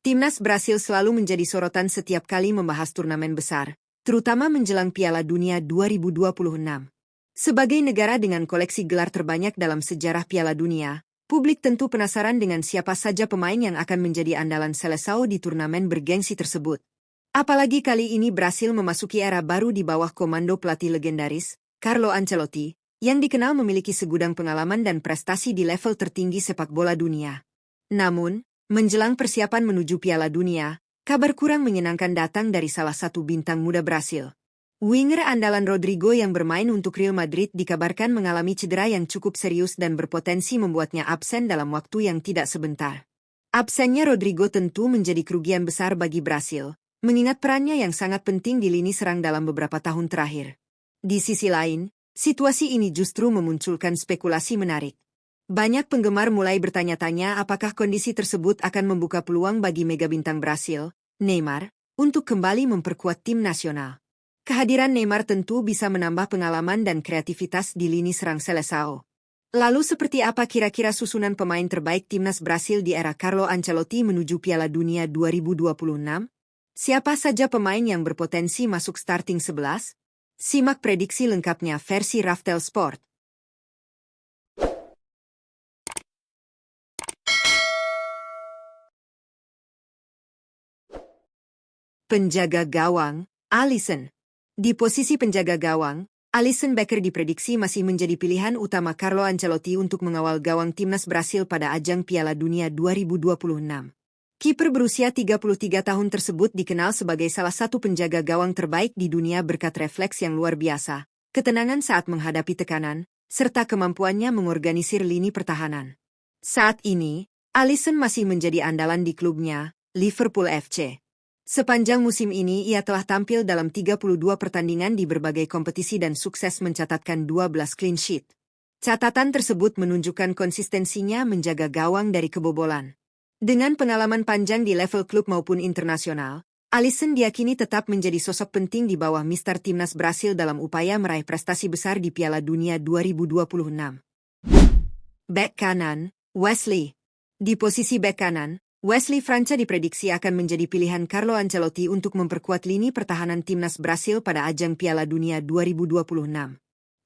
Timnas Brasil selalu menjadi sorotan setiap kali membahas turnamen besar, terutama menjelang Piala Dunia 2026. Sebagai negara dengan koleksi gelar terbanyak dalam sejarah Piala Dunia, publik tentu penasaran dengan siapa saja pemain yang akan menjadi andalan Seleção di turnamen bergengsi tersebut. Apalagi kali ini Brasil memasuki era baru di bawah komando pelatih legendaris, Carlo Ancelotti, yang dikenal memiliki segudang pengalaman dan prestasi di level tertinggi sepak bola dunia. Namun, menjelang persiapan menuju Piala Dunia, kabar kurang menyenangkan datang dari salah satu bintang muda Brasil. Winger andalan Rodrigo yang bermain untuk Real Madrid dikabarkan mengalami cedera yang cukup serius dan berpotensi membuatnya absen dalam waktu yang tidak sebentar. Absennya Rodrigo tentu menjadi kerugian besar bagi Brasil, mengingat perannya yang sangat penting di lini serang dalam beberapa tahun terakhir. Di sisi lain, situasi ini justru memunculkan spekulasi menarik. Banyak penggemar mulai bertanya-tanya apakah kondisi tersebut akan membuka peluang bagi mega bintang Brasil, Neymar, untuk kembali memperkuat tim nasional. Kehadiran Neymar tentu bisa menambah pengalaman dan kreativitas di lini serang Seleção. Lalu seperti apa kira-kira susunan pemain terbaik timnas Brasil di era Carlo Ancelotti menuju Piala Dunia 2026? Siapa saja pemain yang berpotensi masuk starting 11? Simak prediksi lengkapnya versi Raftel Sport. Penjaga gawang, Alisson. Di posisi penjaga gawang, Alisson Becker diprediksi masih menjadi pilihan utama Carlo Ancelotti untuk mengawal gawang timnas Brasil pada ajang Piala Dunia 2026. Kiper berusia 33 tahun tersebut dikenal sebagai salah satu penjaga gawang terbaik di dunia berkat refleks yang luar biasa, ketenangan saat menghadapi tekanan, serta kemampuannya mengorganisir lini pertahanan. Saat ini, Alisson masih menjadi andalan di klubnya, Liverpool FC. Sepanjang musim ini ia telah tampil dalam 32 pertandingan di berbagai kompetisi dan sukses mencatatkan 12 clean sheet. Catatan tersebut menunjukkan konsistensinya menjaga gawang dari kebobolan. Dengan pengalaman panjang di level klub maupun internasional, Alisson diyakini tetap menjadi sosok penting di bawah Mister Timnas Brasil dalam upaya meraih prestasi besar di Piala Dunia 2026. Bek kanan, Wesley. Di posisi bek kanan, Wesley França diprediksi akan menjadi pilihan Carlo Ancelotti untuk memperkuat lini pertahanan timnas Brasil pada ajang Piala Dunia 2026.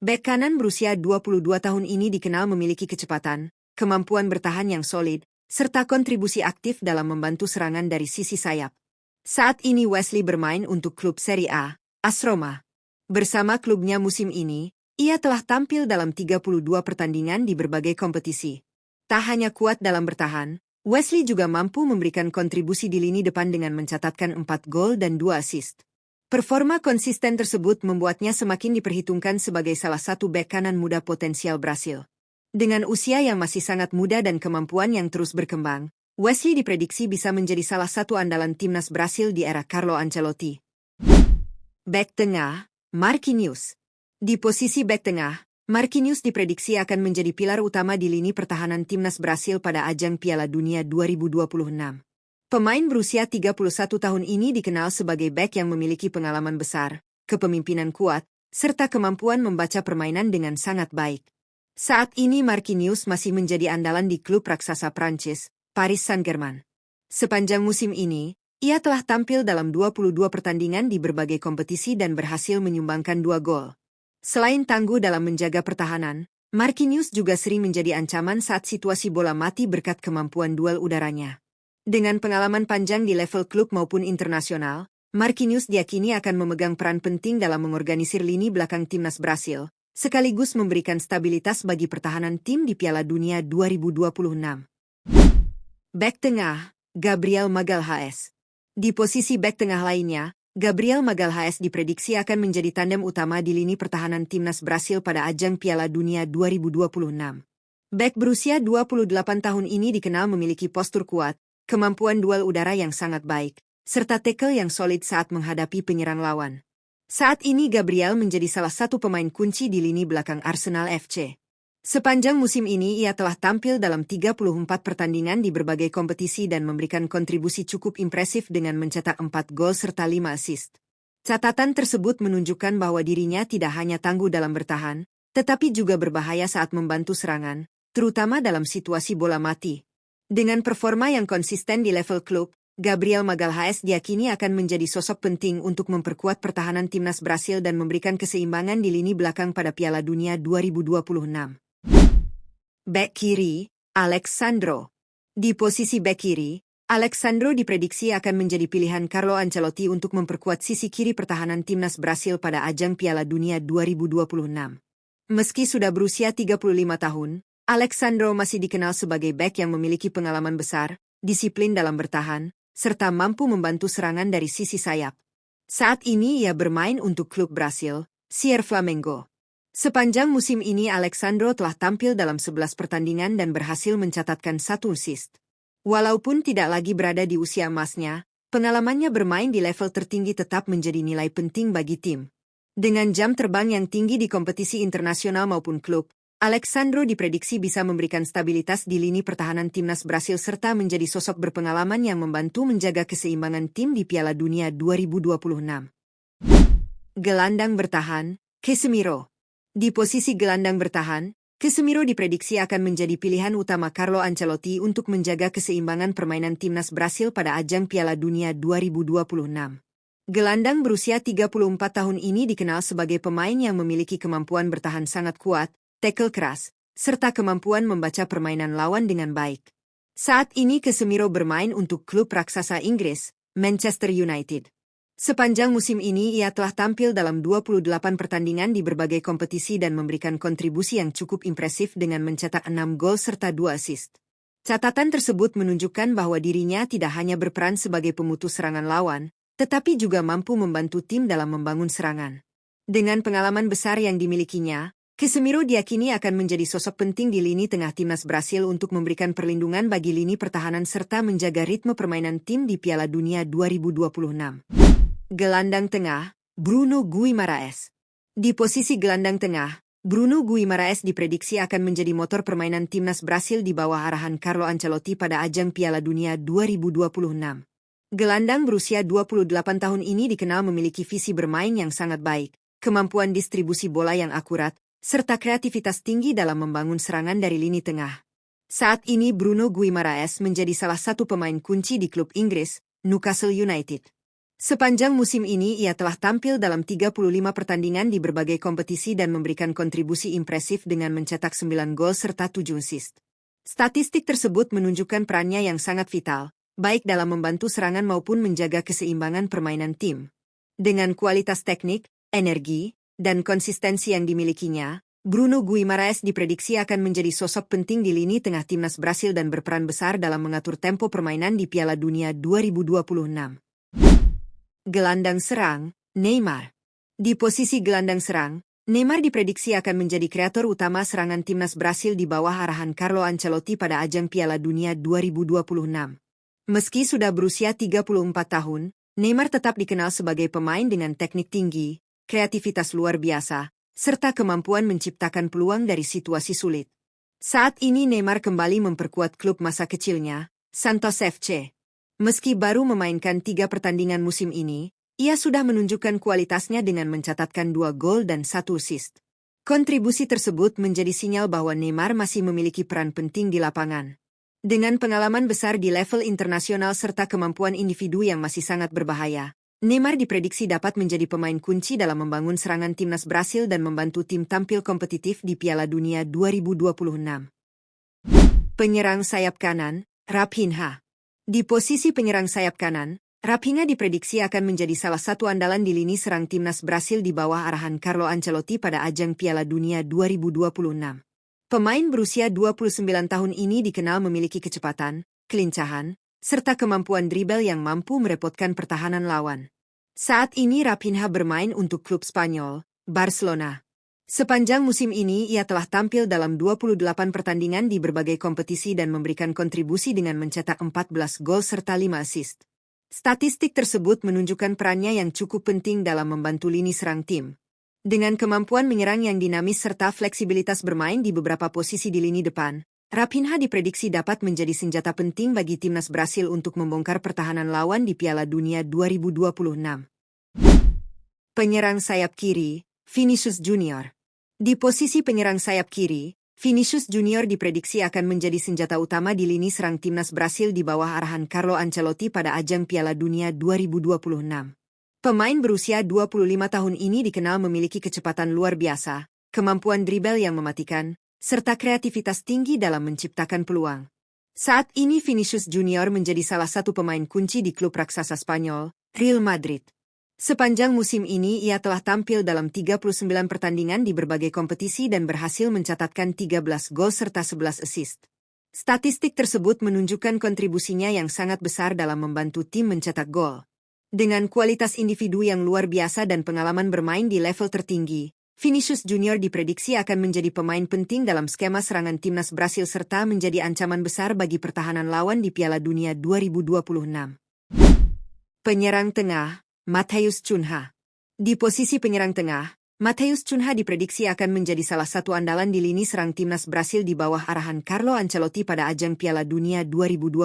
Bek kanan berusia 22 tahun ini dikenal memiliki kecepatan, kemampuan bertahan yang solid, serta kontribusi aktif dalam membantu serangan dari sisi sayap. Saat ini Wesley bermain untuk klub Serie A, AS Roma. Bersama klubnya musim ini, ia telah tampil dalam 32 pertandingan di berbagai kompetisi. Tak hanya kuat dalam bertahan, Wesley juga mampu memberikan kontribusi di lini depan dengan mencatatkan 4 gol dan 2 assist. Performa konsisten tersebut membuatnya semakin diperhitungkan sebagai salah satu bek kanan muda potensial Brasil. Dengan usia yang masih sangat muda dan kemampuan yang terus berkembang, Wesley diprediksi bisa menjadi salah satu andalan timnas Brasil di era Carlo Ancelotti. Bek tengah, Marquinhos. Di posisi bek tengah, Marquinhos diprediksi akan menjadi pilar utama di lini pertahanan timnas Brasil pada ajang Piala Dunia 2026. Pemain berusia 31 tahun ini dikenal sebagai bek yang memiliki pengalaman besar, kepemimpinan kuat, serta kemampuan membaca permainan dengan sangat baik. Saat ini Marquinhos masih menjadi andalan di klub raksasa Prancis, Paris Saint-Germain. Sepanjang musim ini, ia telah tampil dalam 22 pertandingan di berbagai kompetisi dan berhasil menyumbangkan 2 gol. Selain tangguh dalam menjaga pertahanan, Marquinhos juga sering menjadi ancaman saat situasi bola mati berkat kemampuan duel udaranya. Dengan pengalaman panjang di level klub maupun internasional, Marquinhos diyakini akan memegang peran penting dalam mengorganisir lini belakang timnas Brasil, sekaligus memberikan stabilitas bagi pertahanan tim di Piala Dunia 2026. Bek tengah, Gabriel Magalhaes. Di posisi bek tengah lainnya, Gabriel Magalhaes diprediksi akan menjadi tandem utama di lini pertahanan timnas Brasil pada ajang Piala Dunia 2026. Bek berusia 28 tahun ini dikenal memiliki postur kuat, kemampuan duel udara yang sangat baik, serta tackle yang solid saat menghadapi penyerang lawan. Saat ini Gabriel menjadi salah satu pemain kunci di lini belakang Arsenal FC. Sepanjang musim ini ia telah tampil dalam 34 pertandingan di berbagai kompetisi dan memberikan kontribusi cukup impresif dengan mencetak 4 gol serta 5 assist. Catatan tersebut menunjukkan bahwa dirinya tidak hanya tangguh dalam bertahan, tetapi juga berbahaya saat membantu serangan, terutama dalam situasi bola mati. Dengan performa yang konsisten di level klub, Gabriel Magalhaes diyakini akan menjadi sosok penting untuk memperkuat pertahanan timnas Brasil dan memberikan keseimbangan di lini belakang pada Piala Dunia 2026. Bek kiri, Alex Sandro. Di posisi bek kiri, Alex Sandro diprediksi akan menjadi pilihan Carlo Ancelotti untuk memperkuat sisi kiri pertahanan timnas Brasil pada ajang Piala Dunia 2026. Meski sudah berusia 35 tahun, Alex Sandro masih dikenal sebagai bek yang memiliki pengalaman besar, disiplin dalam bertahan, serta mampu membantu serangan dari sisi sayap. Saat ini ia bermain untuk klub Brasil, Sier Flamengo. Sepanjang musim ini Alex Sandro telah tampil dalam 11 pertandingan dan berhasil mencatatkan 1 assist. Walaupun tidak lagi berada di usia emasnya, pengalamannya bermain di level tertinggi tetap menjadi nilai penting bagi tim. Dengan jam terbang yang tinggi di kompetisi internasional maupun klub, Alex Sandro diprediksi bisa memberikan stabilitas di lini pertahanan timnas Brasil serta menjadi sosok berpengalaman yang membantu menjaga keseimbangan tim di Piala Dunia 2026. Gelandang bertahan, Casemiro. Di posisi gelandang bertahan, Casemiro diprediksi akan menjadi pilihan utama Carlo Ancelotti untuk menjaga keseimbangan permainan timnas Brasil pada ajang Piala Dunia 2026. Gelandang berusia 34 tahun ini dikenal sebagai pemain yang memiliki kemampuan bertahan sangat kuat, tackle keras, serta kemampuan membaca permainan lawan dengan baik. Saat ini Casemiro bermain untuk klub raksasa Inggris, Manchester United. Sepanjang musim ini ia telah tampil dalam 28 pertandingan di berbagai kompetisi dan memberikan kontribusi yang cukup impresif dengan mencetak 6 gol serta 2 assist. Catatan tersebut menunjukkan bahwa dirinya tidak hanya berperan sebagai pemutus serangan lawan, tetapi juga mampu membantu tim dalam membangun serangan. Dengan pengalaman besar yang dimilikinya, Casemiro diyakini akan menjadi sosok penting di lini tengah timnas Brasil untuk memberikan perlindungan bagi lini pertahanan serta menjaga ritme permainan tim di Piala Dunia 2026. Gelandang tengah, Bruno Guimaraes. Di posisi gelandang tengah, Bruno Guimaraes diprediksi akan menjadi motor permainan timnas Brasil di bawah arahan Carlo Ancelotti pada ajang Piala Dunia 2026. Gelandang berusia 28 tahun ini dikenal memiliki visi bermain yang sangat baik, kemampuan distribusi bola yang akurat, serta kreativitas tinggi dalam membangun serangan dari lini tengah. Saat ini Bruno Guimaraes menjadi salah satu pemain kunci di klub Inggris, Newcastle United. Sepanjang musim ini ia telah tampil dalam 35 pertandingan di berbagai kompetisi dan memberikan kontribusi impresif dengan mencetak 9 gol serta 7 assist. Statistik tersebut menunjukkan perannya yang sangat vital, baik dalam membantu serangan maupun menjaga keseimbangan permainan tim. Dengan kualitas teknik, energi, dan konsistensi yang dimilikinya, Bruno Guimaraes diprediksi akan menjadi sosok penting di lini tengah timnas Brasil dan berperan besar dalam mengatur tempo permainan di Piala Dunia 2026. Gelandang serang, Neymar. Di posisi gelandang serang, Neymar diprediksi akan menjadi kreator utama serangan timnas Brasil di bawah arahan Carlo Ancelotti pada ajang Piala Dunia 2026. Meski sudah berusia 34 tahun, Neymar tetap dikenal sebagai pemain dengan teknik tinggi, kreativitas luar biasa, serta kemampuan menciptakan peluang dari situasi sulit. Saat ini Neymar kembali memperkuat klub masa kecilnya, Santos FC. Meski baru memainkan 3 pertandingan musim ini, ia sudah menunjukkan kualitasnya dengan mencatatkan 2 gol dan 1 assist. Kontribusi tersebut menjadi sinyal bahwa Neymar masih memiliki peran penting di lapangan. Dengan pengalaman besar di level internasional serta kemampuan individu yang masih sangat berbahaya, Neymar diprediksi dapat menjadi pemain kunci dalam membangun serangan timnas Brasil dan membantu tim tampil kompetitif di Piala Dunia 2026. Penyerang sayap kanan, Raphinha. Di posisi penyerang sayap kanan, Raphinha diprediksi akan menjadi salah satu andalan di lini serang timnas Brasil di bawah arahan Carlo Ancelotti pada ajang Piala Dunia 2026. Pemain berusia 29 tahun ini dikenal memiliki kecepatan, kelincahan, serta kemampuan dribel yang mampu merepotkan pertahanan lawan. Saat ini Raphinha bermain untuk klub Spanyol, Barcelona. Sepanjang musim ini ia telah tampil dalam 28 pertandingan di berbagai kompetisi dan memberikan kontribusi dengan mencetak 14 gol serta 5 assist. Statistik tersebut menunjukkan perannya yang cukup penting dalam membantu lini serang tim. Dengan kemampuan menyerang yang dinamis serta fleksibilitas bermain di beberapa posisi di lini depan, Raphinha diprediksi dapat menjadi senjata penting bagi timnas Brasil untuk membongkar pertahanan lawan di Piala Dunia 2026. Penyerang sayap kiri, Vinicius Junior. Di posisi penyerang sayap kiri, Vinicius Junior diprediksi akan menjadi senjata utama di lini serang timnas Brasil di bawah arahan Carlo Ancelotti pada ajang Piala Dunia 2026. Pemain berusia 25 tahun ini dikenal memiliki kecepatan luar biasa, kemampuan dribble yang mematikan, serta kreativitas tinggi dalam menciptakan peluang. Saat ini Vinicius Junior menjadi salah satu pemain kunci di klub raksasa Spanyol, Real Madrid. Sepanjang musim ini ia telah tampil dalam 39 pertandingan di berbagai kompetisi dan berhasil mencatatkan 13 gol serta 11 assist. Statistik tersebut menunjukkan kontribusinya yang sangat besar dalam membantu tim mencetak gol. Dengan kualitas individu yang luar biasa dan pengalaman bermain di level tertinggi, Vinicius Junior diprediksi akan menjadi pemain penting dalam skema serangan timnas Brasil serta menjadi ancaman besar bagi pertahanan lawan di Piala Dunia 2026. Penyerang tengah Matheus Cunha. Di posisi penyerang tengah, Matheus Cunha diprediksi akan menjadi salah satu andalan di lini serang timnas Brasil di bawah arahan Carlo Ancelotti pada ajang Piala Dunia 2026.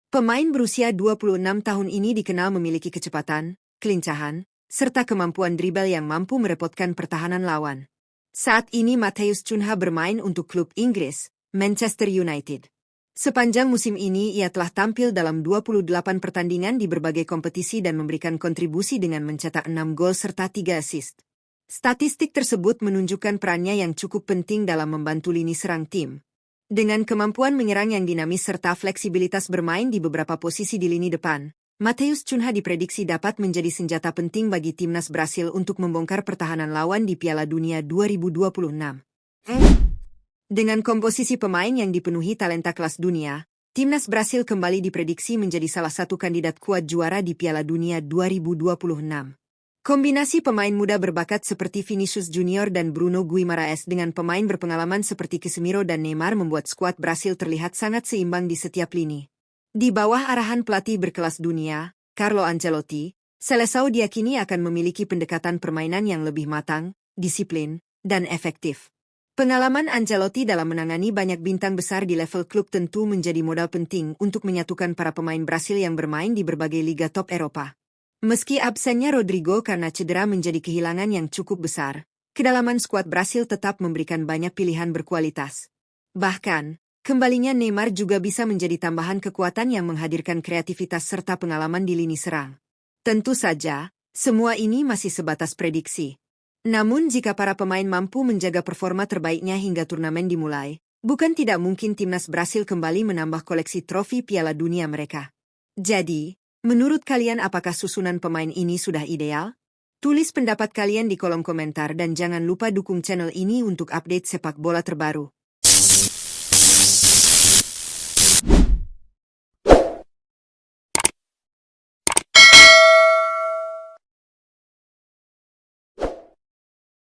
Pemain berusia 26 tahun ini dikenal memiliki kecepatan, kelincahan, serta kemampuan dribble yang mampu merepotkan pertahanan lawan. Saat ini Matheus Cunha bermain untuk klub Inggris, Manchester United. Sepanjang musim ini ia telah tampil dalam 28 pertandingan di berbagai kompetisi dan memberikan kontribusi dengan mencetak 6 gol serta 3 assist. Statistik tersebut menunjukkan perannya yang cukup penting dalam membantu lini serang tim. Dengan kemampuan menyerang yang dinamis serta fleksibilitas bermain di beberapa posisi di lini depan, Matheus Cunha diprediksi dapat menjadi senjata penting bagi timnas Brasil untuk membongkar pertahanan lawan di Piala Dunia 2026. Dengan komposisi pemain yang dipenuhi talenta kelas dunia, timnas Brasil kembali diprediksi menjadi salah satu kandidat kuat juara di Piala Dunia 2026. Kombinasi pemain muda berbakat seperti Vinicius Junior dan Bruno Guimaraes dengan pemain berpengalaman seperti Casemiro dan Neymar membuat skuad Brasil terlihat sangat seimbang di setiap lini. Di bawah arahan pelatih berkelas dunia, Carlo Ancelotti, Seleção diyakini akan memiliki pendekatan permainan yang lebih matang, disiplin, dan efektif. Pengalaman Ancelotti dalam menangani banyak bintang besar di level klub tentu menjadi modal penting untuk menyatukan para pemain Brasil yang bermain di berbagai liga top Eropa. Meski absennya Rodrigo karena cedera menjadi kehilangan yang cukup besar, kedalaman skuad Brasil tetap memberikan banyak pilihan berkualitas. Bahkan, kembalinya Neymar juga bisa menjadi tambahan kekuatan yang menghadirkan kreativitas serta pengalaman di lini serang. Tentu saja, semua ini masih sebatas prediksi. Namun jika para pemain mampu menjaga performa terbaiknya hingga turnamen dimulai, bukan tidak mungkin timnas Brasil kembali menambah koleksi trofi Piala Dunia mereka. Jadi, menurut kalian apakah susunan pemain ini sudah ideal? Tulis pendapat kalian di kolom komentar dan jangan lupa dukung channel ini untuk update sepak bola terbaru.